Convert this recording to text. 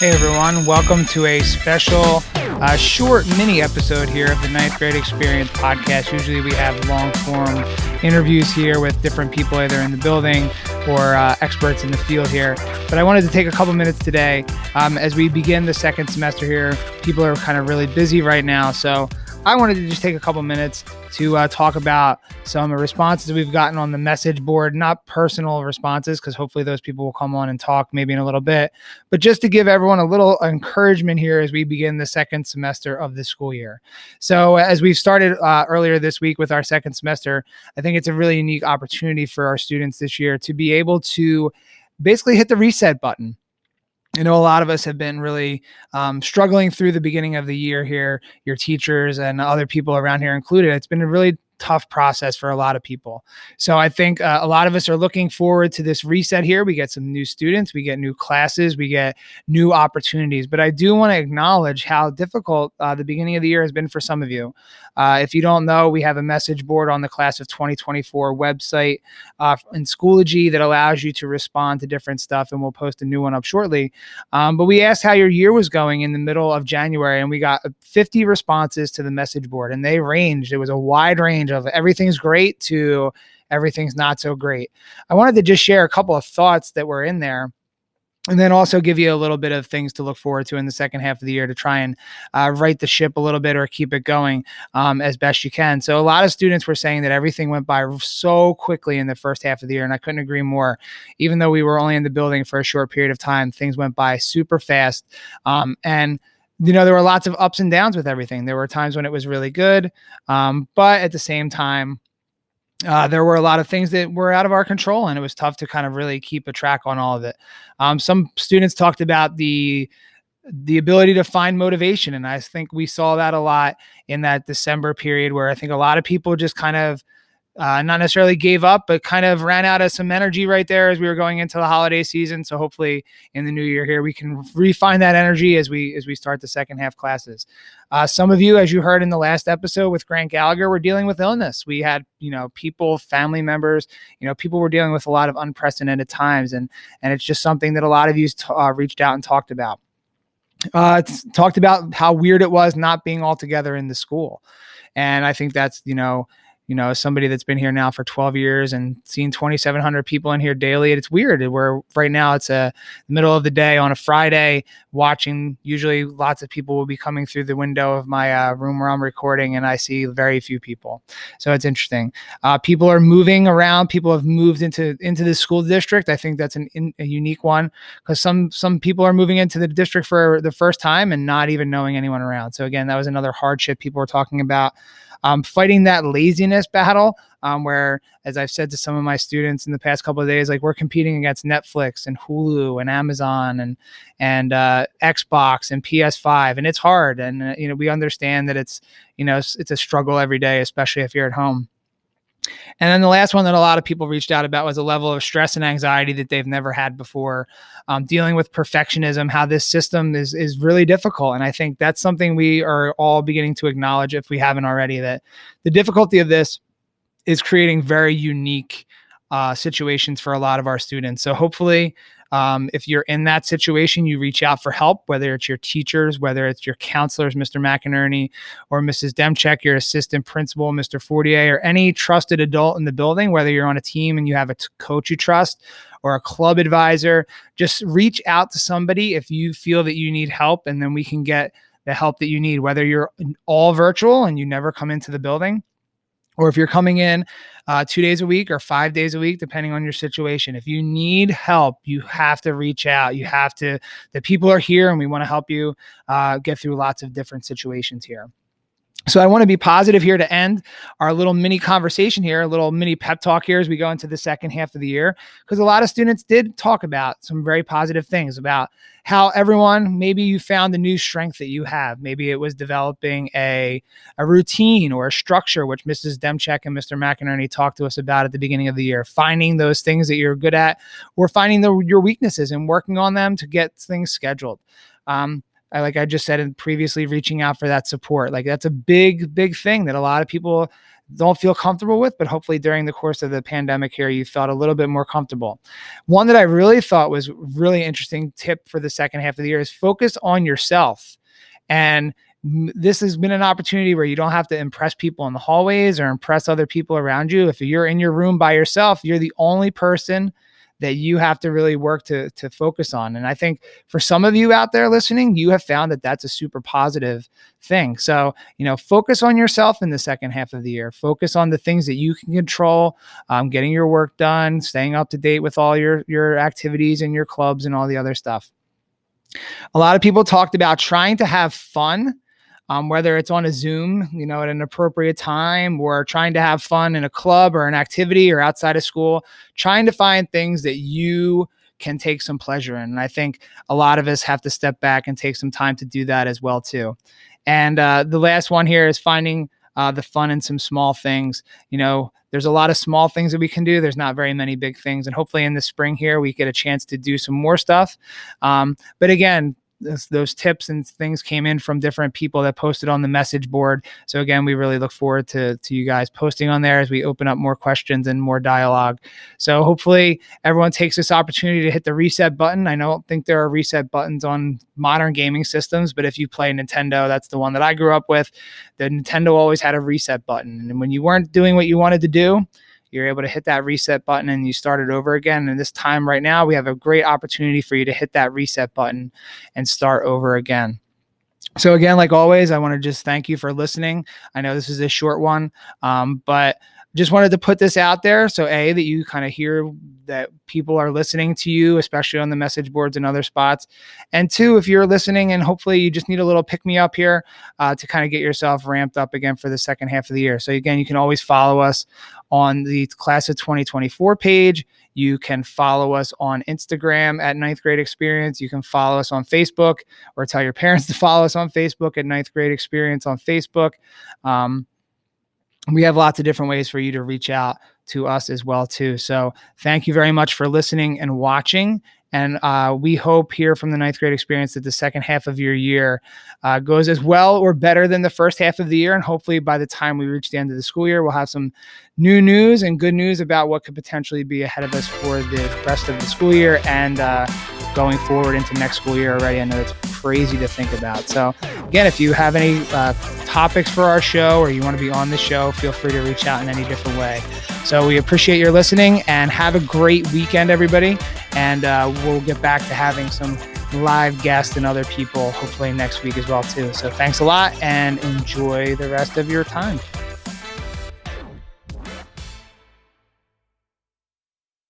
Hey everyone, welcome to a special short mini episode here of the Ninth Grade Experience podcast. Usually we have long form interviews here with different people either in the building or experts in the field here. But I wanted to take a couple minutes today as we begin the second semester here. People are kind of really busy right now, so I wanted to just take a couple minutes to talk about some responses we've gotten on the message board, not personal responses, because hopefully those people will come on and talk maybe in a little bit, but just to give everyone a little encouragement here as we begin the second semester of the school year. So as we started earlier this week with our second semester, I think it's a really unique opportunity for our students this year to be able to basically hit the reset button. I know a lot of us have been really struggling through the beginning of the year here, your teachers and other people around here included. It's been a really tough process for a lot of people. So I think a lot of us are looking forward to this reset here. We get some new students, we get new classes, we get new opportunities. But I do want to acknowledge how difficult the beginning of the year has been for some of you. If you don't know, we have a message board on the class of 2024 website in Schoology that allows you to respond to different stuff, and we'll post a new one up shortly. But we asked how your year was going in the middle of January, and we got 50 responses to the message board, and they ranged. It was a wide range of everything's great to everything's not so great. I wanted to just share a couple of thoughts that were in there, and then also give you a little bit of things to look forward to in the second half of the year to try and right the ship a little bit or keep it going as best you can. So a lot of students were saying that everything went by so quickly in the first half of the year, and I couldn't agree more. Even though we were only in the building for a short period of time, things went by super fast. And there were lots of ups and downs with everything. There were times when it was really good, but at the same time, there were a lot of things that were out of our control, and it was tough to kind of really keep a track on all of it. Some students talked about the ability to find motivation, and I think we saw that a lot in that December period where I think a lot of people just kind of not necessarily gave up, but kind of ran out of some energy right there as we were going into the holiday season. So hopefully in the new year here, we can refine that energy as we start the second half classes. Some of you, as you heard in the last episode with Grant Gallagher, were dealing with illness. We had, people, family members, people were dealing with a lot of unprecedented times. And it's just something that a lot of you reached out and talked about. Talked about how weird it was not being all together in the school. And I think that's, as somebody that's been here now for 12 years and seen 2,700 people in here daily, it's weird. We're right now, it's the middle of the day on a Friday watching. Usually lots of people will be coming through the window of my room where I'm recording, and I see very few people. So it's interesting. People are moving around. People have moved into the school district. I think that's a unique one because some people are moving into the district for the first time and not even knowing anyone around. So again, that was another hardship people were talking about. Fighting that laziness battle, where, as I've said to some of my students in the past couple of days, like we're competing against Netflix and Hulu and Amazon and Xbox and PS5, and it's hard. And we understand that it's a struggle every day, especially if you're at home. And then the last one that a lot of people reached out about was a level of stress and anxiety that they've never had before, dealing with perfectionism, how this system is really difficult. And I think that's something we are all beginning to acknowledge, if we haven't already, that the difficulty of this is creating very unique situations for a lot of our students. So hopefully, if you're in that situation, you reach out for help, whether it's your teachers, whether it's your counselors, Mr. McInerney or Mrs. Demchek, your assistant principal, Mr. Fortier, or any trusted adult in the building, whether you're on a team and you have a coach you trust or a club advisor. Just reach out to somebody if you feel that you need help, and then we can get the help that you need, whether you're all virtual and you never come into the building, or if you're coming in 2 days a week or 5 days a week, depending on your situation. If you need help, you have to reach out. The people are here, and we want to help you get through lots of different situations here. So I want to be positive here to end our little mini conversation here, a little mini pep talk here as we go into the second half of the year, because a lot of students did talk about some very positive things about how everyone, maybe you found a new strength that you have. Maybe it was developing a routine or a structure, which Mrs. Demchek and Mr. McInerney talked to us about at the beginning of the year, finding those things that you're good at or finding your weaknesses and working on them to get things scheduled. Like I just said previously, reaching out for that support. Like that's a big thing that a lot of people don't feel comfortable with, but hopefully during the course of the pandemic here, you felt a little bit more comfortable. One that I really thought was really interesting tip for the second half of the year is focus on yourself. And this has been an opportunity where you don't have to impress people in the hallways or impress other people around you. If you're in your room by yourself, you're the only person that you have to really work to focus on. And I think for some of you out there listening, you have found that that's a super positive thing. So, focus on yourself in the second half of the year. Focus on the things that you can control, getting your work done, staying up to date with all your activities and your clubs and all the other stuff. A lot of people talked about trying to have fun, whether it's on a Zoom, at an appropriate time, or trying to have fun in a club or an activity or outside of school, trying to find things that you can take some pleasure in. And I think a lot of us have to step back and take some time to do that as well, too. And the last one here is finding the fun in some small things. There's a lot of small things that we can do. There's not very many big things. And hopefully in the spring here, we get a chance to do some more stuff. But again, those tips and things came in from different people that posted on the message board. So again, we really look forward to you guys posting on there as we open up more questions and more dialogue. So hopefully everyone takes this opportunity to hit the reset button. I don't think there are reset buttons on modern gaming systems, but if you play Nintendo, that's the one that I grew up with. The Nintendo always had a reset button. And when you weren't doing what you wanted to do, you're able to hit that reset button and you start it over again. And this time right now, we have a great opportunity for you to hit that reset button and start over again. So again, like always, I want to just thank you for listening. I know this is a short one, but just wanted to put this out there. So A, that you kind of hear that people are listening to you, especially on the message boards and other spots. And two, if you're listening and hopefully you just need a little pick me up here to kind of get yourself ramped up again for the second half of the year. So again, you can always follow us on the Class of 2024 page. You can follow us on Instagram at Ninth Grade Experience. You can follow us on Facebook, or tell your parents to follow us on Facebook at Ninth Grade Experience on Facebook. We have lots of different ways for you to reach out to us as well, too. So thank you very much for listening and watching. And we hope here from the Ninth Grade Experience that the second half of your year goes as well or better than the first half of the year. And hopefully by the time we reach the end of the school year, we'll have some new news and good news about what could potentially be ahead of us for the rest of the school year and going forward into next school year already. I know it's crazy to think about. So again, if you have any topics for our show or you want to be on the show, feel free to reach out in any different way. So we appreciate your listening and have a great weekend, everybody. And we'll get back to having some live guests and other people hopefully next week as well, too. So thanks a lot and enjoy the rest of your time.